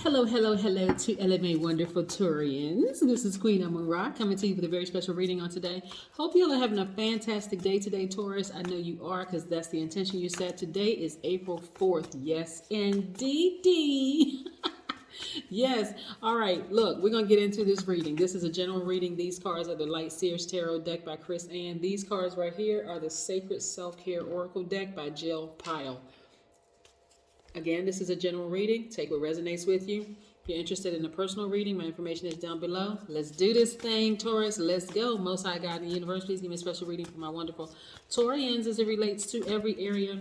Hello to LMA Wonderful Taurians. This is Queen Amun Ra coming to you with a very special reading on today. Hope you all are having a fantastic day today, Taurus. I know you are because that's the intention you set. Today is April 4th. Yes, indeed. Yes. All right. Look, we're going to get into this reading. This is a general reading. These cards are the Light Seers Tarot deck by Chris Ann. These cards right here are the Sacred Self-Care Oracle deck by Jill Pyle. Again, this is a general reading. Take what resonates with you. If you're interested in a personal reading, my information is down below. Let's do this thing, Taurus. Let's go. Most High God in the universe, please give me a special reading for my wonderful Taurians as it relates to every area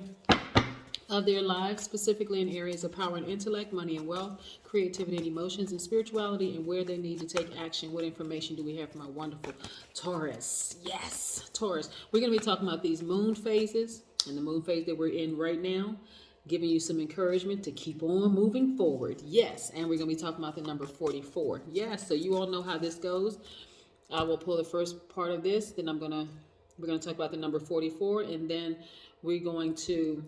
of their lives, specifically in areas of power and intellect, money and wealth, creativity and emotions, and spirituality, and where they need to take action. What information do we have for my wonderful Taurus? Yes, Taurus. We're going to be talking about these moon phases and the moon phase that we're in right now, giving you some encouragement to keep on moving forward. Yes, and we're going to be talking about the number 44. Yes, so you all know how this goes. I will pull the first part of this, then we're going to talk about the number 44, and then we're going to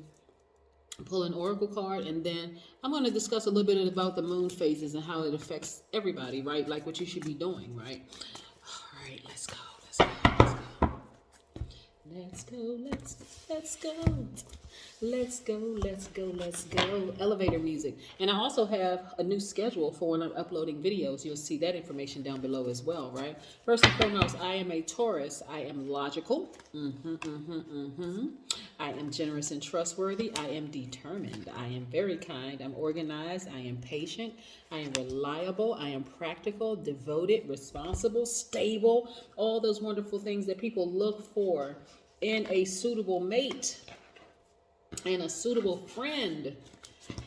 pull an oracle card, and then I'm going to discuss a little bit about the moon phases and how it affects everybody, right? Like what you should be doing, right? All right, let's go. Let's go. Elevator music. And I also have a new schedule for when I'm uploading videos. You'll see that information down below as well, right? First and foremost, I am a Taurus. I am logical. I am generous and trustworthy. I am determined. I am very kind. I'm organized. I am patient. I am reliable. I am practical, devoted, responsible, stable. All those wonderful things that people look for in a suitable mate and a suitable friend.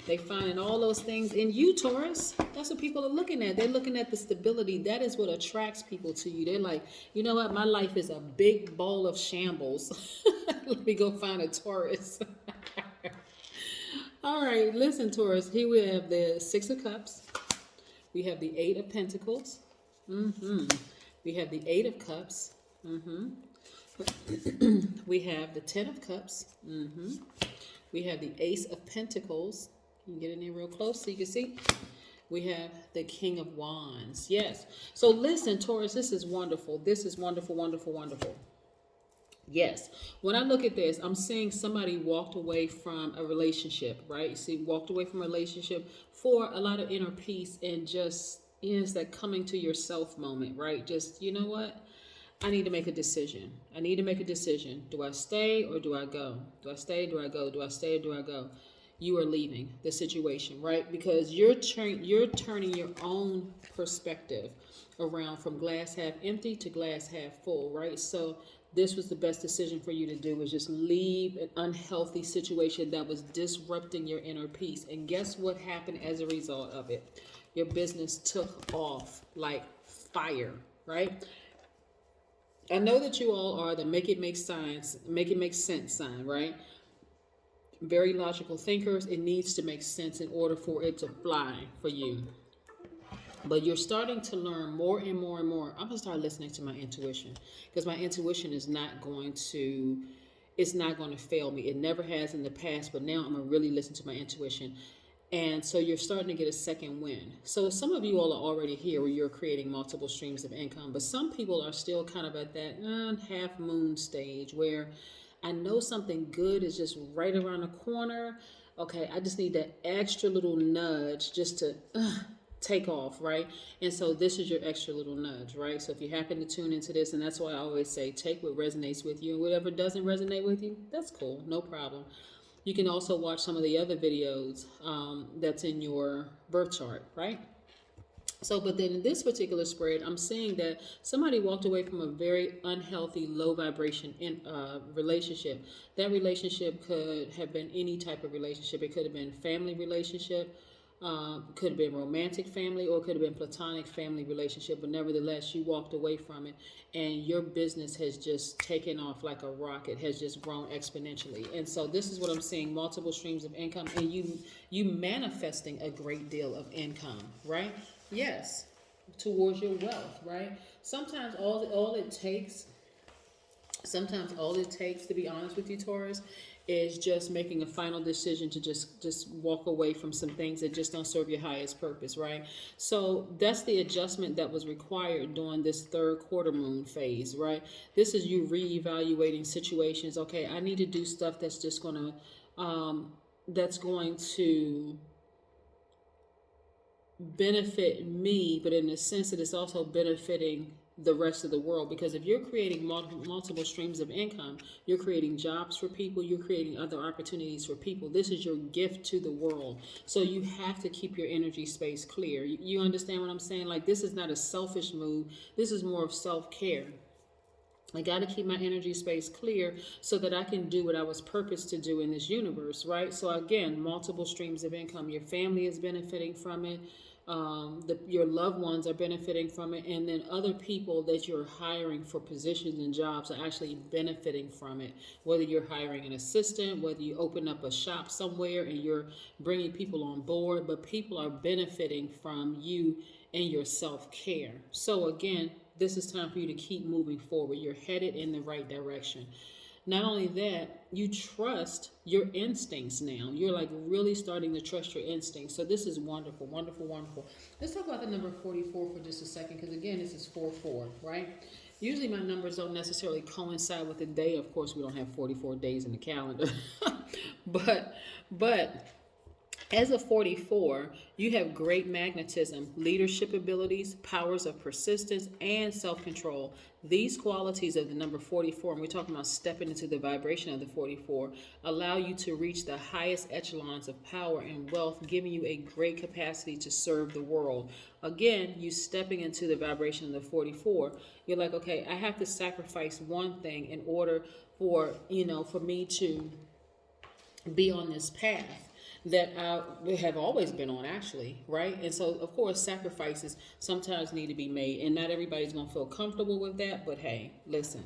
They find all those things in you, Taurus. That's what people are looking at. They're looking at the stability. That is what attracts people to you. They're like, you know what? My life is a big bowl of shambles. Let me go find a Taurus. All right, listen, Taurus. Here we have the Six of Cups. We have the Eight of Pentacles. We have the Eight of Cups. We have the Ten of Cups. We have the Ace of Pentacles. You can get in there real close so you can see. We have the King of Wands. Yes. So listen, Taurus, this is wonderful. This is wonderful, wonderful, wonderful. Yes. When I look at this, I'm seeing somebody walked away from a relationship, right? You see, walked away from a relationship for a lot of inner peace and just, it's that coming to yourself moment, right? Just, you know what? I need to make a decision. I need to make a decision. Do I stay or do I go? Do I stay? Do I go? Do I stay or do I go? You are leaving the situation, right? Because you're turning your own perspective around from glass half empty to glass half full, right? So this was the best decision for you to do, was just leave an unhealthy situation that was disrupting your inner peace. And guess what happened as a result of it? Your business took off like fire, right? I know that you all are the make it make sense sign, right? Very logical thinkers. It needs to make sense in order for it to fly for you. But you're starting to learn more and more and more. I'm going to start listening to my intuition, because my intuition is not going to fail me. It never has in the past, but now I'm going to really listen to my intuition. And so you're starting to get a second wind. So some of you all are already here where you're creating multiple streams of income, but some people are still kind of at that half moon stage where I know something good is just right around the corner. Okay, I just need that extra little nudge just to take off, right? And so this is your extra little nudge, right? So if you happen to tune into this, and that's why I always say take what resonates with you, and whatever doesn't resonate with you, that's cool, no problem. You can also watch some of the other videos that's in your birth chart, right? So, but then in this particular spread, I'm seeing that somebody walked away from a very unhealthy, low vibration relationship. That relationship could have been any type of relationship. It could have been family relationship, could have been romantic family, or could have been platonic family relationship. But nevertheless, you walked away from it, and your business has just taken off like a rocket, has just grown exponentially. And so this is what I'm seeing: multiple streams of income, and you manifesting a great deal of income, right? Yes, towards your wealth, right? Sometimes all it takes, to be honest with you, Taurus, is just making a final decision to just walk away from some things that just don't serve your highest purpose, right? So that's the adjustment that was required during this third quarter moon phase, right? This is you reevaluating situations. Okay, I need to do stuff that's just going to benefit me, but in the sense that it's also benefiting the rest of the world. Because if you're creating multiple streams of income, you're creating jobs for people, you're creating other opportunities for people. This is your gift to the world. So you have to keep your energy space clear. You understand what I'm saying? Like, this is not a selfish move. This is more of self-care. I got to keep my energy space clear so that I can do what I was purposed to do in this universe, right? So again, multiple streams of income. Your family is benefiting from it. Your loved ones are benefiting from it. And then other people that you're hiring for positions and jobs are actually benefiting from it. Whether you're hiring an assistant, whether you open up a shop somewhere and you're bringing people on board, but people are benefiting from you and your self-care. So again, this is time for you to keep moving forward. You're headed in the right direction. Not only that, you trust your instincts now. You're like really starting to trust your instincts. So this is wonderful, wonderful, wonderful. Let's talk about the number 44 for just a second, because again, this is 4-4, right? Usually my numbers don't necessarily coincide with the day. Of course, we don't have 44 days in the calendar. but as a 44, you have great magnetism, leadership abilities, powers of persistence, and self-control. These qualities of the number 44, and we're talking about stepping into the vibration of the 44, allow you to reach the highest echelons of power and wealth, giving you a great capacity to serve the world. Again, you stepping into the vibration of the 44, you're like, okay, I have to sacrifice one thing in order for me to be on this path that I have always been on, actually, right? And so, of course, sacrifices sometimes need to be made, and not everybody's going to feel comfortable with that, but hey, listen,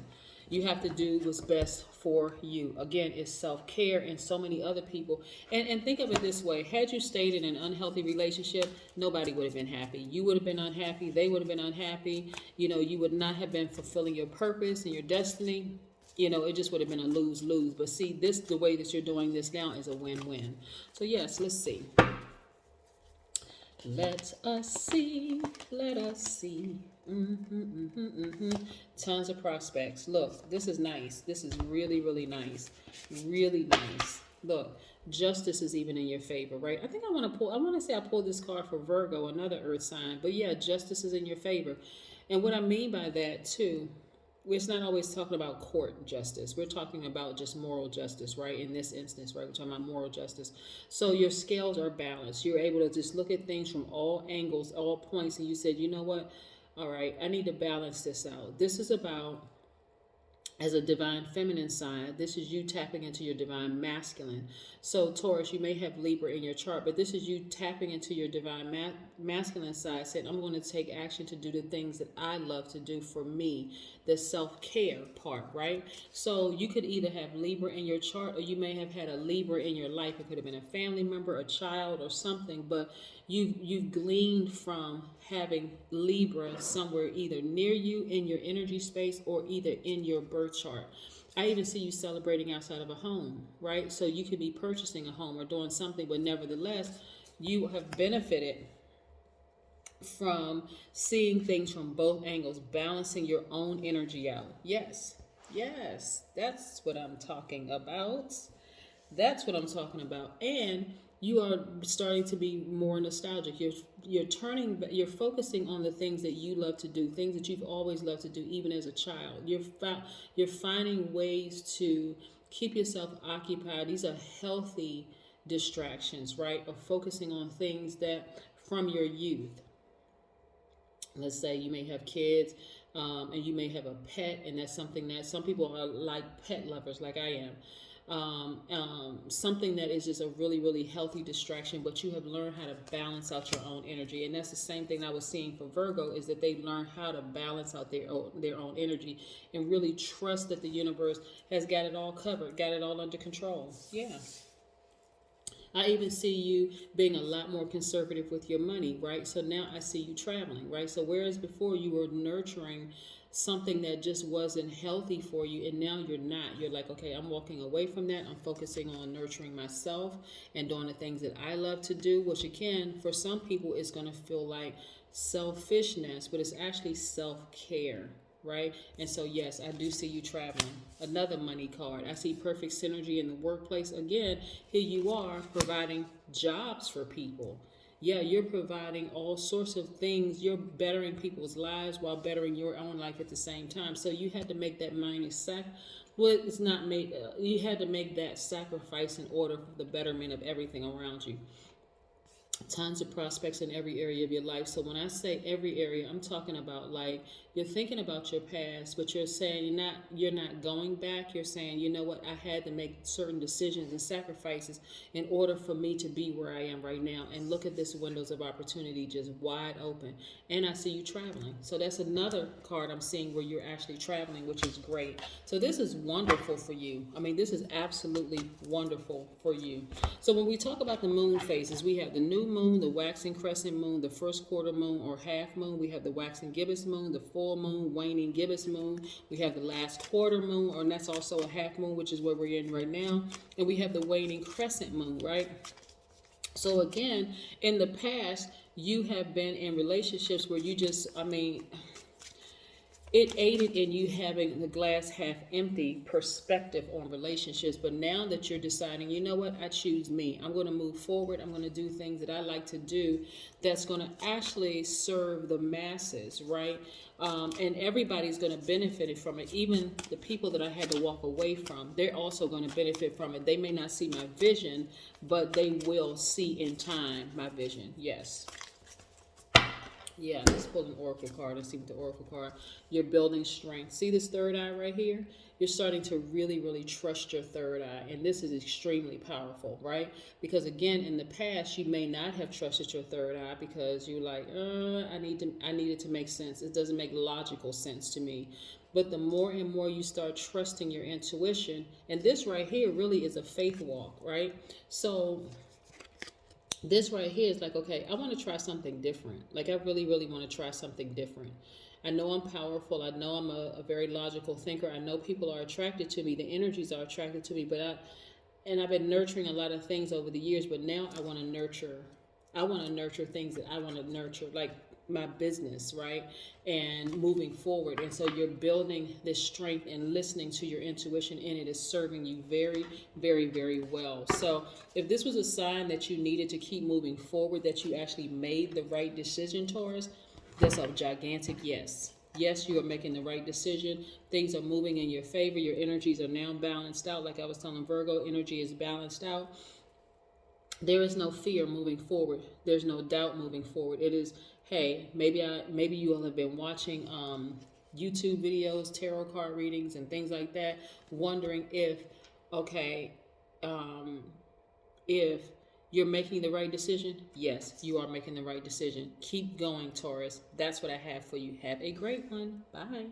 you have to do what's best for you. Again, it's self-care, and so many other people. And think of it this way. Had you stayed in an unhealthy relationship, nobody would have been happy. You would have been unhappy. They would have been unhappy. You would not have been fulfilling your purpose and your destiny. It just would have been a lose-lose. But see, the way that you're doing this now is a win-win. So yes, let's see. Let us see. Tons of prospects. Look, this is nice. This is really, really nice. Really nice. Look, justice is even in your favor, right? I think I want to say I pulled this card for Virgo, another earth sign. But yeah, justice is in your favor. And what I mean by that, too, it's not always talking about court justice. We're talking about just moral justice, right? In this instance, right? We're talking about moral justice. So your scales are balanced. You're able to just look at things from all angles, all points, and you said, you know what? All right, I need to balance this out. This is about, as a divine feminine side, this is you tapping into your divine masculine. So Taurus, you may have Libra in your chart, but this is you tapping into your divine masculine side, saying, I'm going to take action to do the things that I love to do for me, the self-care part, right? So you could either have Libra in your chart, or you may have had a Libra in your life. It could have been a family member, a child, or something, but you've gleaned from having Libra somewhere either near you in your energy space or either in your birth chart. I even see you celebrating outside of a home, right? So you could be purchasing a home or doing something, but nevertheless, you have benefited from seeing things from both angles, balancing your own energy out. Yes, that's what I'm talking about. That's what I'm talking about. And you are starting to be more nostalgic. You're focusing on the things that you love to do, things that you've always loved to do, even as a child. You're finding ways to keep yourself occupied. These are healthy distractions, right? Of focusing on things that from your youth. Let's say you may have kids, and you may have a pet, and that's something that some people are like pet lovers, like I am. Something that is just a really, really healthy distraction, but you have learned how to balance out your own energy. And that's the same thing I was seeing for Virgo, is that they learn how to balance out their own energy and really trust that the universe has got it all covered, got it all under control. Yeah. I even see you being a lot more conservative with your money, right? So now I see you traveling, right? So whereas before you were nurturing something that just wasn't healthy for you, and now you're not. You're like, okay, I'm walking away from that. I'm focusing on nurturing myself and doing the things that I love to do, which again, for some people, is going to feel like selfishness, but it's actually self-care, right? And so, yes, I do see you traveling. Another money card. I see perfect synergy in the workplace. Again, here you are providing jobs for people. Yeah, you're providing all sorts of things. You're bettering people's lives while bettering your own life at the same time. So you had to make that money well, it's not made. You had to make that sacrifice in order for the betterment of everything around you. Tons of prospects in every area of your life. So when I say every area, I'm talking about like you're thinking about your past, but you're saying you're not going back. You're saying, you know what, I had to make certain decisions and sacrifices in order for me to be where I am right now. And look at this windows of opportunity just wide open. And I see you traveling. So that's another card I'm seeing where you're actually traveling, which is great. So this is wonderful for you. I mean, this is absolutely wonderful for you. So when we talk about the moon phases, we have the new moon, the waxing crescent moon, the first quarter moon or half moon. We have the waxing gibbous moon, the full moon, waning gibbous moon. We have the last quarter moon, and that's also a half moon, which is where we're in right now. And we have the waning crescent moon, right? So again, in the past, you have been in relationships where you just, it aided in you having the glass half empty perspective on relationships. But now that you're deciding, you know what, I choose me. I'm going to move forward. I'm going to do things that I like to do that's going to actually serve the masses, right? And everybody's going to benefit from it. Even the people that I had to walk away from, they're also going to benefit from it. They may not see my vision, but they will see in time my vision. Yes. Yeah, let's pull an oracle card and see what the oracle card. You're building strength. See this third eye right here? You're starting to really, really trust your third eye. And this is extremely powerful, right? Because again, in the past, you may not have trusted your third eye because you're like, I need it to make sense. It doesn't make logical sense to me. But the more and more you start trusting your intuition, and this right here really is a faith walk, right? So this right here is like, okay, I want to try something different. Like, I really, really want to try something different. I know I'm powerful. I know I'm a very logical thinker. I know people are attracted to me. The energies are attracted to me. And I've been nurturing a lot of things over the years, but now I want to nurture things that I want to nurture, like my business, right? And moving forward. And so you're building this strength and listening to your intuition, and it is serving you very, very, very well. So if this was a sign that you needed to keep moving forward, that you actually made the right decision, Taurus, that's a gigantic yes. Yes, you are making the right decision. Things are moving in your favor. Your energies are now balanced out. Like I was telling Virgo, energy is balanced out. There is no fear moving forward. There's no doubt moving forward. It is, hey, maybe you all have been watching YouTube videos, tarot card readings, and things like that, wondering if you're making the right decision. Yes, you are making the right decision. Keep going, Taurus. That's what I have for you. Have a great one. Bye.